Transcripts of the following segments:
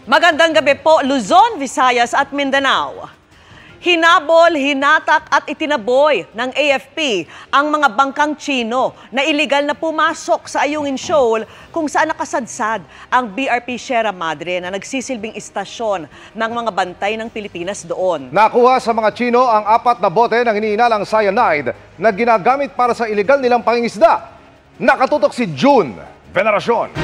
Magandang gabi po, Luzon, Visayas at Mindanao. Hinabol, hinatak at itinaboy ng AFP ang mga bangkang Chino na iligal na pumasok sa Ayungin Shoal kung saan nakasadsad ang BRP Sierra Madre na nagsisilbing istasyon ng mga bantay ng Pilipinas doon. Nakuha sa mga Chino ang 4 na bote ng iniinalang cyanide na ginagamit para sa iligal nilang pangingisda. Nakatutok si June Veneracion.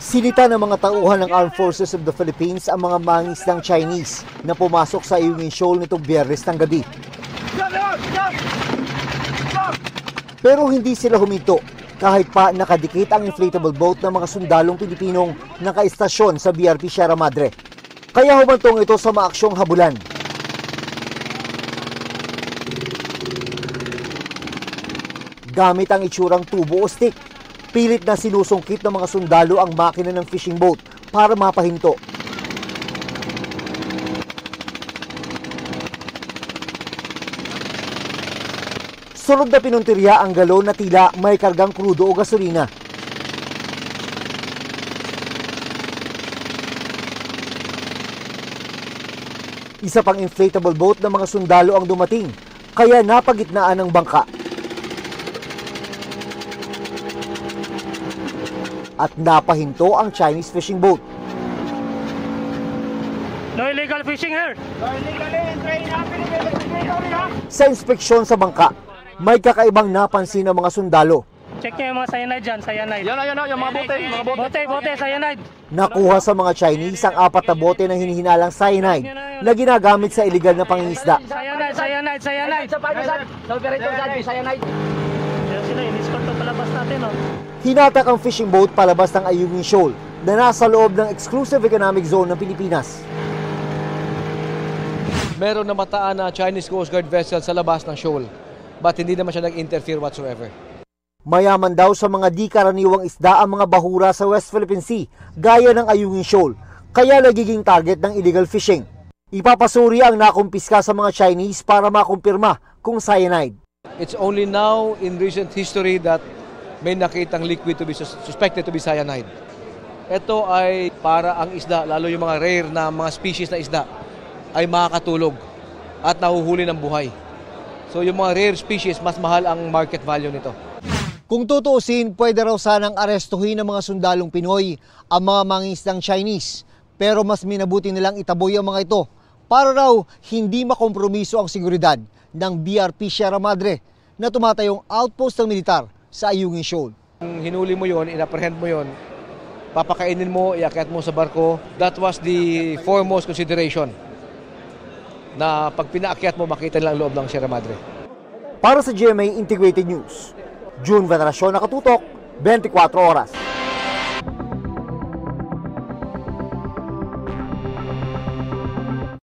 Sinita ng mga tauhan ng Armed Forces of the Philippines ang mga mangingisdang Chinese na pumasok sa Ayungin Shoal nitong Biyernes ng gabi. Pero hindi sila huminto kahit pa nakadikit ang inflatable boat ng mga sundalong Pilipinong nakaistasyon sa BRP Sierra Madre. Kaya humantong ito sa maaksyong habulan. Gamit ang itsurang tubo o stick, pilit na sinusungkit ng mga sundalo ang makina ng fishing boat para mapahinto. Sunod na pinuntirya ang galon na tila may kargang krudo o gasolina. Isa pang inflatable boat ng mga sundalo ang dumating, kaya napagitnaan ng bangka. At napahinto ang Chinese fishing boat. No illegal fishing here. No illegal Sa inspeksyon sa bangka, may kakaibang napansin ng mga sundalo. Check niyo yung mga cyanide dyan, cyanide. Yan, yung mga bote. Bote, cyanide. Nakuha sa mga Chinese ang 4 na bote ng hinihinalang cyanide na ginagamit sa iligal na pangingisda. Cyanide. Sa operator side, cyanide. Yan sila, in-escort to palabas natin, oh. Hinatak ang fishing boat palabas ng Ayungin Shoal na nasa loob ng Exclusive Economic Zone ng Pilipinas. Meron na mataan na Chinese Coast Guard vessel sa labas ng shoal, but hindi naman siya nag-interfere whatsoever. Mayaman daw sa mga di karaniwang isda ang mga bahura sa West Philippine Sea, gaya ng Ayungin Shoal, kaya nagiging target ng illegal fishing. Ipapasuri ang nakumpiska sa mga Chinese para makumpirma kung cyanide. It's only now in recent history that may nakitang liquid to be suspected to be cyanide. Ito ay para ang isda, lalo yung mga rare na mga species na isda, ay makakatulog at nahuhuli ng buhay. So yung mga rare species, mas mahal ang market value nito. Kung tutuusin, pwede raw sanang arestuhin ng mga sundalong Pinoy ang mga mangingisdang Chinese. Pero mas minabuti nilang itaboy ang mga ito para raw hindi makompromiso ang seguridad ng BRP Sierra Madre na tumatayong outpost ng militar sa Ayungin Shoal. Kung hinuli mo yon, inapprehend mo yon, papakainin mo, iakyat mo sa barko, that was the foremost consideration. Na pag pinaakyat mo, makita nila ang loob ng Sierra Madre. Para sa GMA Integrated News, June Veneracion, nakatutok, 24 oras.